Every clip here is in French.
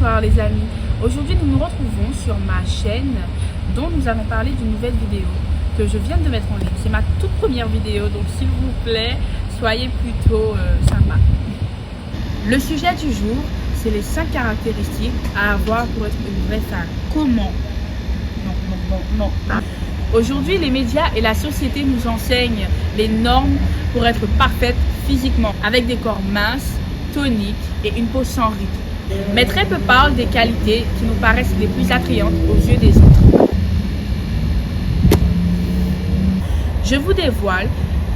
Bonsoir les amis, aujourd'hui nous nous retrouvons sur ma chaîne dont nous allons parler d'une nouvelle vidéo que je viens de mettre en ligne. C'est ma toute première vidéo, donc s'il vous plaît, soyez plutôt sympa. Le sujet du jour, c'est les 5 caractéristiques à avoir pour être une vraie femme. Comment? Non. Aujourd'hui, les médias et la société nous enseignent les normes pour être parfaite physiquement, avec des corps minces, toniques et une peau sans rides. Mais très peu parlent des qualités qui nous paraissent les plus attrayantes aux yeux des autres. Je vous dévoile,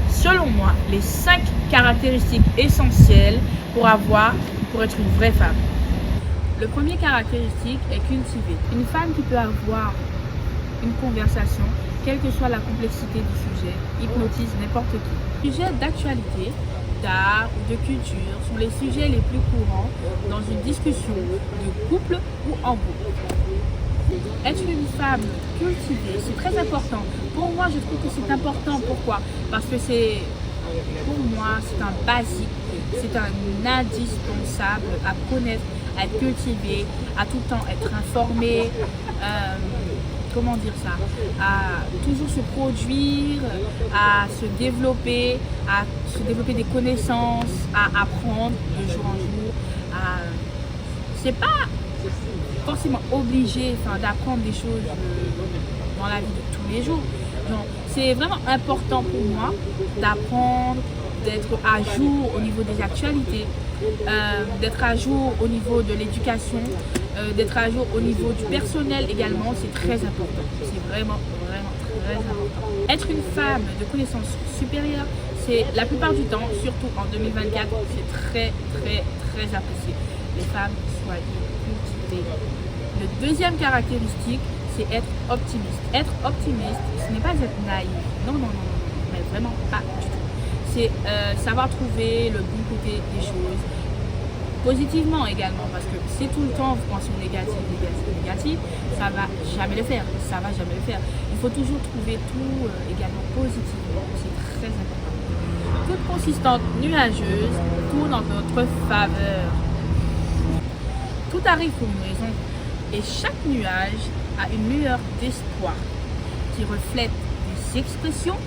selon moi, les 5 caractéristiques essentielles pour être une vraie femme. Le premier caractéristique est cultiver. Une femme qui peut avoir une conversation, quelle que soit la complexité du sujet, hypnotise n'importe qui. Les sujets d'actualité, d'art ou de culture sont les sujets les plus courants dans une discussion de couple ou en groupe. Être une femme cultivée, c'est très important. Pour moi, je trouve que c'est important. Pourquoi? Parce que pour moi, c'est un basique, c'est un indispensable à connaître, à être cultivé, à tout le temps être informé. Comment dire ça, à toujours se produire, à se développer des connaissances, à apprendre de jour en jour. C'est pas forcément obligé d'apprendre des choses dans la vie de tous les jours. Non, c'est vraiment important pour moi d'apprendre, d'être à jour au niveau des actualités, d'être à jour au niveau de l'éducation, d'être à jour au niveau du personnel également. C'est très important, c'est vraiment très important. Être une femme de connaissances supérieures, c'est la plupart du temps, surtout en 2024, c'est très apprécié. Les femmes, soyez cultivées. Le deuxième caractéristique, c'est être optimiste. Être optimiste, ce n'est pas être naïf, non, mais vraiment pas du tout. C'est savoir trouver le bon côté des choses, positivement également, parce que si tout le temps vous pensez négatif, ça va jamais le faire, Il faut toujours trouver tout également positivement, c'est très important. Toute consistante nuageuse tourne en notre faveur. Tout arrive pour une raison, et chaque nuage a une lueur d'espoir qui reflète des expressions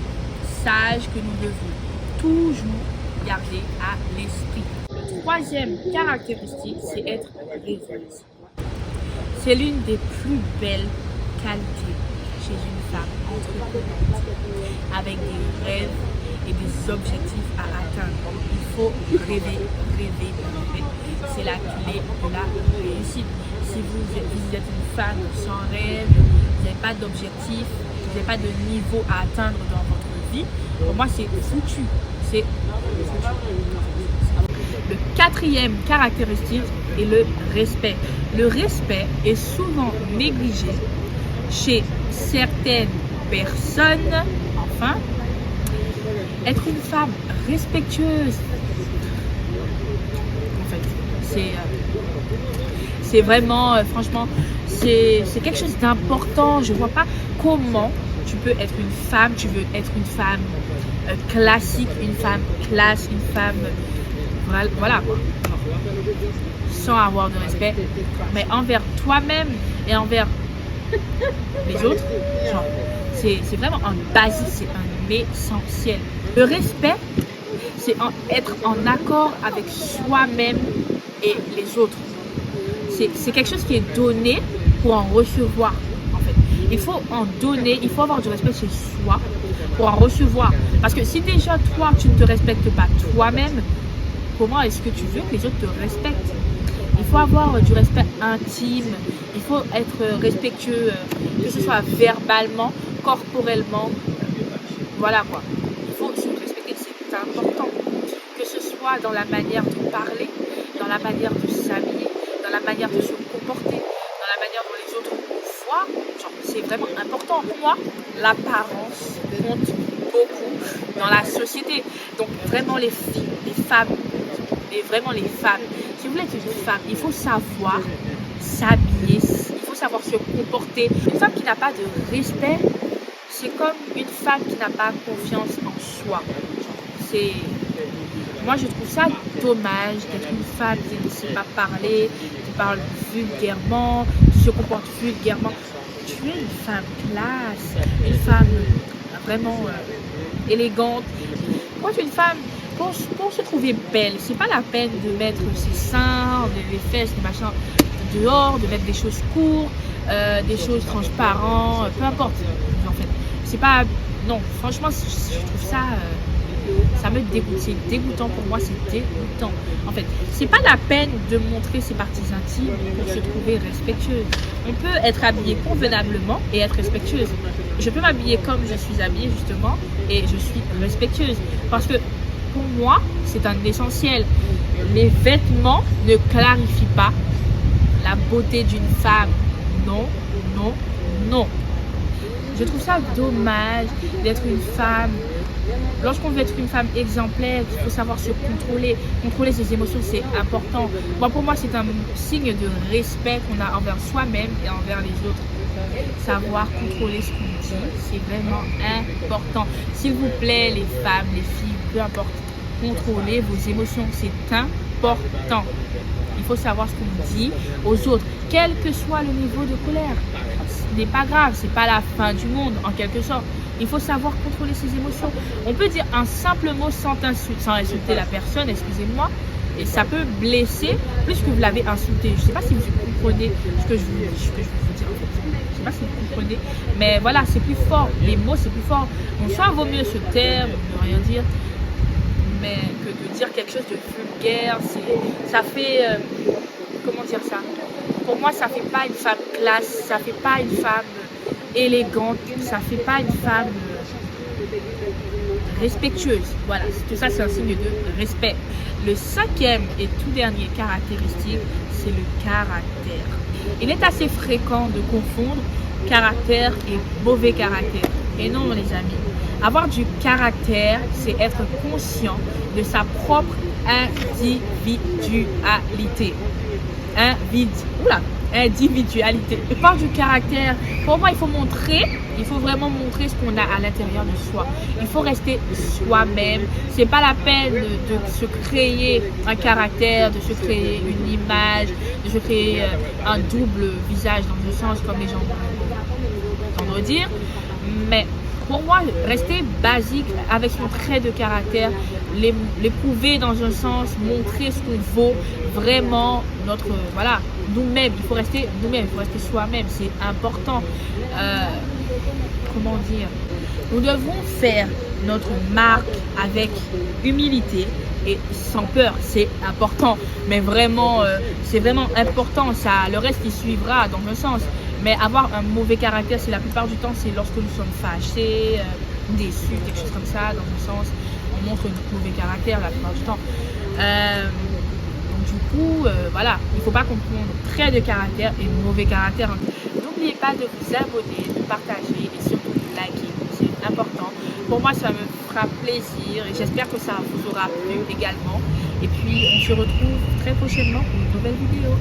sages que nous devons toujours garder à l'esprit. Le troisième caractéristique, c'est être rêveuse. C'est l'une des plus belles qualités chez une femme entreprenante, avec des rêves et des objectifs à atteindre. Il faut rêver. C'est la clé de la réussite. Si vous êtes une femme sans rêve, vous n'avez pas d'objectif, vous n'avez pas de niveau à atteindre dans votre vie, pour moi c'est foutu. Le quatrième caractéristique est le respect. Le respect est souvent négligé chez certaines personnes. Enfin, être une femme respectueuse, en fait, c'est vraiment, franchement, c'est quelque chose d'important. Je vois pas comment tu peux être une femme, tu veux être une femme classique, une femme classe, une femme, voilà quoi, sans avoir de respect, mais envers toi-même et envers les autres. C'est vraiment un basique, c'est un essentiel. Le respect, c'est être en accord avec soi-même et les autres. C'est quelque chose qui est donné pour en recevoir, en fait. Il faut en donner, il faut avoir du respect chez soi pour en recevoir. Parce que si déjà toi, tu ne te respectes pas toi-même, comment est-ce que tu veux que les autres te respectent? Il faut avoir du respect intime, il faut être respectueux, que ce soit verbalement, corporellement, voilà quoi. Il faut se respecter, c'est important. Que ce soit dans la manière de parler, dans la manière de s'habiller, dans la manière de se comporter, dans la manière dont les autres nous voient, c'est vraiment important. Pour moi, l'apparence compte beaucoup dans la société. Donc vraiment les filles, les femmes, et vraiment les femmes, si vous voulez être une femme, il faut savoir s'habiller, il faut savoir se comporter. Une femme qui n'a pas de respect, c'est comme une femme qui n'a pas confiance en soi. Moi je trouve ça dommage d'être une femme qui ne sait pas parler, qui parle vulgairement, qui se comporte vulgairement. Tu es une femme classe, une femme vraiment élégante. Moi, je suis une femme, pour se trouver belle, c'est pas la peine de mettre ses seins, les fesses, les machins dehors, de mettre des choses courtes, des choses transparentes, peu importe. En fait, c'est pas. Non, franchement, je trouve ça. Ça me dégoûte, c'est dégoûtant pour moi, c'est dégoûtant. En fait, c'est pas la peine de montrer ses parties intimes pour se trouver respectueuse. On peut être habillée convenablement et être respectueuse. Je peux m'habiller comme je suis habillée justement et je suis respectueuse. Parce que pour moi, c'est un essentiel. Les vêtements ne clarifient pas la beauté d'une femme. Non, non, non. Je trouve ça dommage d'être une femme. Lorsqu'on veut être une femme exemplaire, il faut savoir se contrôler. Contrôler ses émotions, c'est important. Bon, pour moi, c'est un signe de respect qu'on a envers soi-même et envers les autres. Savoir contrôler ce qu'on dit, c'est vraiment important. S'il vous plaît, les femmes, les filles, peu importe, contrôlez vos émotions, c'est important. Il faut savoir ce qu'on dit aux autres, quel que soit le niveau de colère. Ce n'est pas grave, c'est pas la fin du monde en quelque sorte. Il faut savoir contrôler ses émotions. On peut dire un simple mot sans insulter la personne, excusez-moi, et ça peut blesser plus que vous l'avez insulté. Je ne sais pas si vous comprenez ce que je veux dire en fait. Je ne sais pas si vous comprenez, mais voilà, c'est plus fort. Les mots, c'est plus fort. Donc, soit vaut mieux se taire, ne rien dire, mais que de dire quelque chose de vulgaire, ça fait, comment dire ça? Pour moi, ça fait pas une femme classe, ça fait pas une femme élégante, ça fait pas une femme respectueuse. Voilà, tout ça, c'est un signe de respect. Le cinquième et tout dernier caractéristique, c'est le caractère. Il est assez fréquent de confondre caractère et mauvais caractère. Et non, les amis. Avoir du caractère, c'est être conscient de sa propre individualité. Individualité. Je parle du caractère. Pour moi, il faut vraiment montrer ce qu'on a à l'intérieur de soi. Il faut rester soi-même. C'est pas la peine de se créer un caractère, de se créer une image, de se créer un double visage dans le sens comme les gens vont entendre dire. Mais pour moi, rester basique avec son trait de caractère, l'éprouver dans un sens, montrer ce qu'on vaut, vraiment notre, voilà, nous-mêmes. Il faut rester nous-mêmes, il faut rester soi-même, c'est important. Comment dire? Nous devons faire notre marque avec humilité et sans peur, c'est important. Mais vraiment, c'est vraiment important. Ça, le reste, il suivra dans un sens. Mais avoir un mauvais caractère, c'est la plupart du temps, c'est lorsque nous sommes fâchés, déçus, quelque chose comme ça, dans un sens, on montre notre mauvais caractère la plupart du temps. Donc du coup, voilà, il ne faut pas confondre trait de caractère et mauvais caractère. N'oubliez pas de vous abonner, de partager et surtout de liker, c'est important. Pour moi, ça me fera plaisir et j'espère que ça vous aura plu également. Et puis, on se retrouve très prochainement pour une nouvelle vidéo.